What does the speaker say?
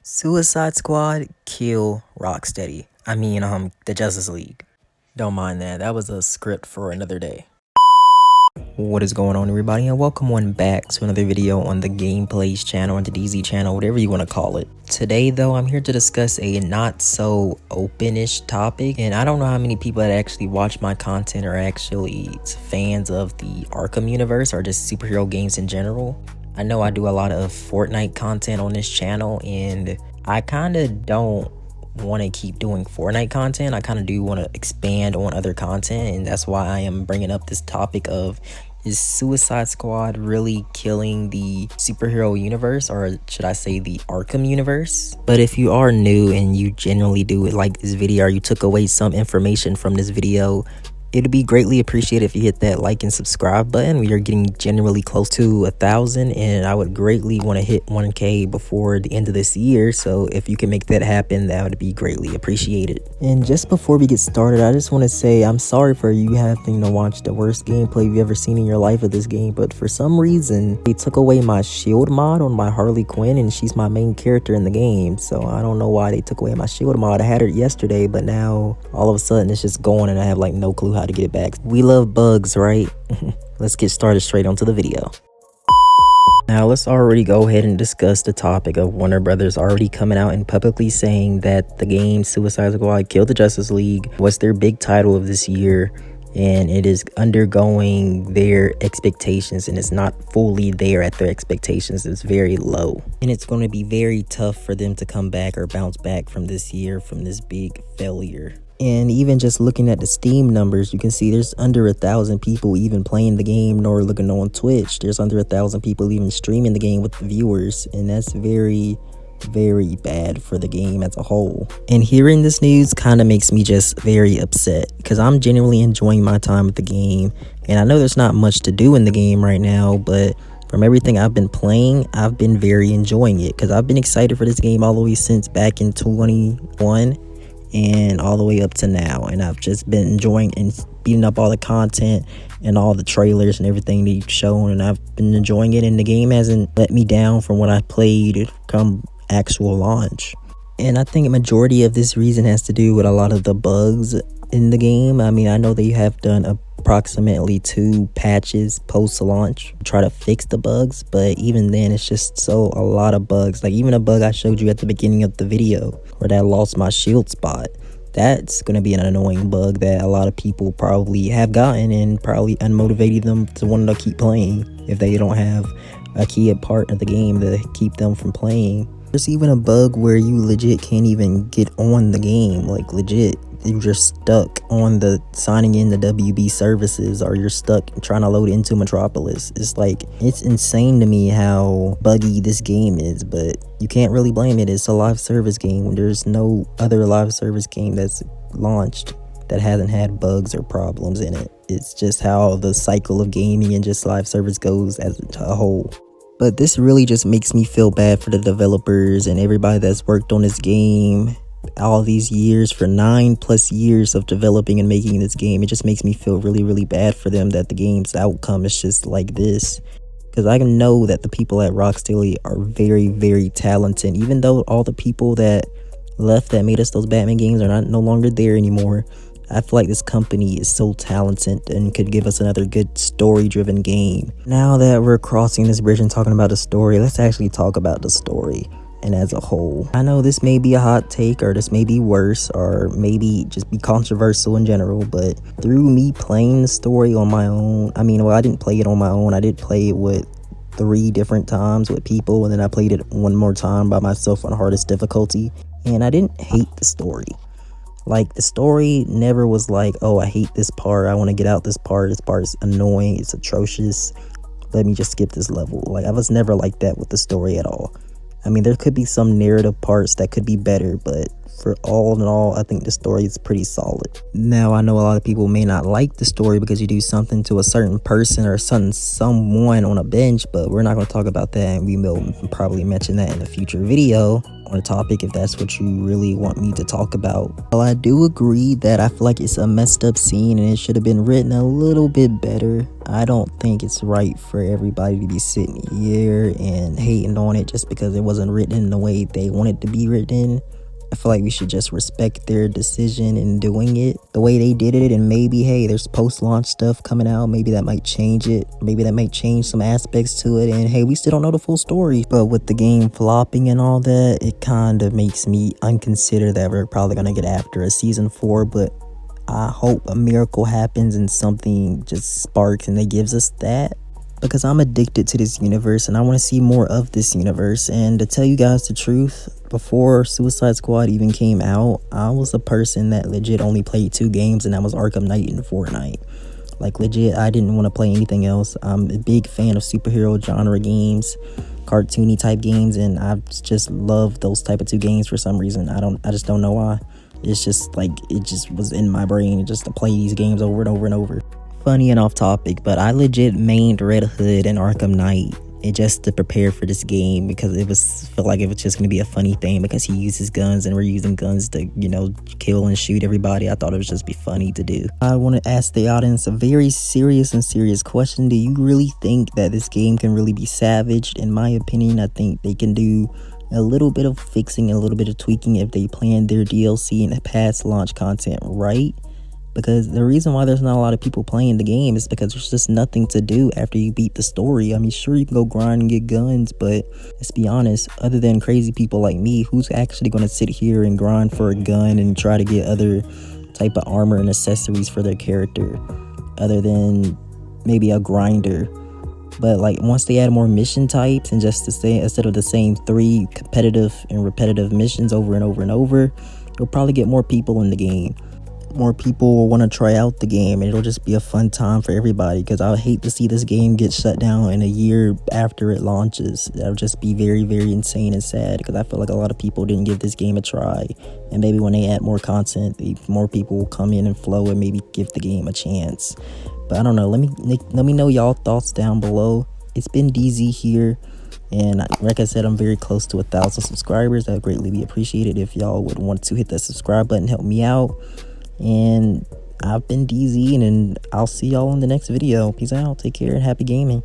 Suicide Squad kill Rocksteady. The Justice League. Don't mind that. That was a script for another day. What is going on, everybody, and welcome on back to another video on the Gameplays channel, on the DZ channel, whatever you want to call it. Today, though, I'm here to discuss a not so open-ish topic, and I don't know how many people that actually watch my content are actually fans of the Arkham universe or just superhero games in general. I know I do a lot of Fortnite content on this channel, and I kind of don't want to keep doing Fortnite content. I kind of do want to expand on other content, and that's why I am bringing up this topic of, is Suicide Squad really killing the superhero universe, or should I say the Arkham universe? But if you are new and you generally do like this video, or you took away some information from this video, it'd be greatly appreciated if you hit that like and subscribe button. We are getting generally close to 1,000, and I would greatly want to hit 1K before the end of this year. So if you can make that happen, that would be greatly appreciated. And just before we get started, I just want to say I'm sorry for you having to watch the worst gameplay you've ever seen in your life of this game, but for some reason they took away my shield mod on my Harley Quinn, and she's my main character in the game. So I don't know why they took away my shield mod. I had her yesterday, but now all of a sudden it's just gone, and I have like no clue how to get it back. We love bugs, right? Let's get started straight onto the video. Now let's already go ahead and discuss the topic of Warner Brothers already coming out and publicly saying that the game Suicide Squad Kill the Justice League was their big title of this year, and it is undergoing their expectations, and it's not fully there at their expectations. It's very low, and it's going to be very tough for them to come back or bounce back from this year, from this big failure. And even just looking at the Steam numbers, you can see there's under 1,000 people even playing the game, nor looking on Twitch. There's under 1,000 people even streaming the game with the viewers, and that's very bad for the game as a whole. And hearing this news kind of makes me just very upset, because I'm genuinely enjoying my time with the game, and I know there's not much to do in the game right now, but from everything I've been playing, I've been very enjoying it, because I've been excited for this game all the way since back in 2021 and all the way up to now, and I've just been enjoying and beating up all the content and all the trailers and everything they've shown, and I've been enjoying it, and the game hasn't let me down from what I played come actual launch. And I think a majority of this reason has to do with a lot of the bugs in the game. I mean, I know they have done approximately 2 patches post-launch to try to fix the bugs, but even then it's just a lot of bugs. Like even a bug I showed you at the beginning of the video where I lost my shield spot, that's going to be an annoying bug that a lot of people probably have gotten, and probably unmotivated them to want to keep playing if they don't have a key part of the game to keep them from playing. There's even a bug where you legit can't even get on the game, like legit. You're just stuck on the signing in the WB services, or you're stuck trying to load into Metropolis. It's insane to me how buggy this game is, but you can't really blame it. It's a live service game. There's no other live service game that's launched that hasn't had bugs or problems in it. It's just how the cycle of gaming and just live service goes as a whole. But this really just makes me feel bad for the developers and everybody that's worked on this game all these years, for 9+ years of developing and making this game. It just makes me feel really bad for them that the game's outcome is just like this, because I know that the people at Rocksteady are very talented. Even though all the people that left that made us those Batman games are no longer there anymore, I feel like this company is so talented and could give us another good story-driven game. Now that we're crossing this bridge and talking about the story, let's actually talk about the story and as a whole. I know this may be a hot take, or this may be worse, or maybe just be controversial in general, but through me playing the story on my own, I didn't play it on my own. I did play it with 3 different times with people, and then I played it one more time by myself on hardest difficulty, and I didn't hate the story. Like, the story never was like, oh, I hate this part, I want to get out this part is annoying, it's atrocious, let me just skip this level. Like, I was never like that with the story at all. I mean, there could be some narrative parts that could be better, but for all in all, I think the story is pretty solid. Now, I know a lot of people may not like the story because you do something to a certain person or someone on a bench, but we're not going to talk about that, and we will probably mention that in a future video. on a topic if that's what you really want me to talk about. Well, I do agree that I feel like it's a messed up scene and it should have been written a little bit better. I don't think it's right for everybody to be sitting here and hating on it just because it wasn't written in the way they wanted to be written. I feel like we should just respect their decision in doing it the way they did it, and maybe, hey, there's post-launch stuff coming out. Maybe that might change it. Maybe that might change some aspects to it, and hey, we still don't know the full story. But with the game flopping and all that, it kind of makes me unconsider that we're probably going to get after a season 4, but I hope a miracle happens and something just sparks and they gives us that. Because I'm addicted to this universe and I want to see more of this universe. And to tell you guys the truth, before Suicide Squad even came out, I was a person that legit only played 2 games, and that was Arkham Knight and Fortnite. Like legit, I didn't want to play anything else. I'm a big fan of superhero genre games, cartoony type games, and I just love those type of 2 games for some reason. I just don't know why. It's just like, it just was in my brain just to play these games over and over and over. Funny and off topic, but I legit mained Red Hood and Arkham Knight just to prepare for this game because felt like it was just gonna be a funny thing because he uses guns and we're using guns to, you know, kill and shoot everybody. I thought it would just be funny to do. I want to ask the audience a very serious question. Do you really think that this game can really be savaged? In my opinion, I think they can do a little bit of fixing, a little bit of tweaking if they plan their DLC and past launch content right. Because the reason why there's not a lot of people playing the game is because there's just nothing to do after you beat the story. I mean, sure, you can go grind and get guns, but let's be honest, other than crazy people like me, who's actually going to sit here and grind for a gun and try to get other type of armor and accessories for their character, other than maybe a grinder? But like once they add more mission types and just to say instead of the same 3 competitive and repetitive missions over and over and over, you'll probably get more people in the game. More people will want to try out the game, and it'll just be a fun time for everybody, because I would hate to see this game get shut down in a year after it launches. That would just be very, very insane and sad, because I feel like a lot of people didn't give this game a try, and maybe when they add more content, more people will come in and flow and maybe give the game a chance. But I don't know. Let me know y'all thoughts down below. It's been DZ here, and like I said, I'm very close to 1,000 subscribers. That would greatly be appreciated if y'all would want to hit that subscribe button, help me out. And I've been DZ, and I'll see y'all in the next video. Peace out, take care, and happy gaming.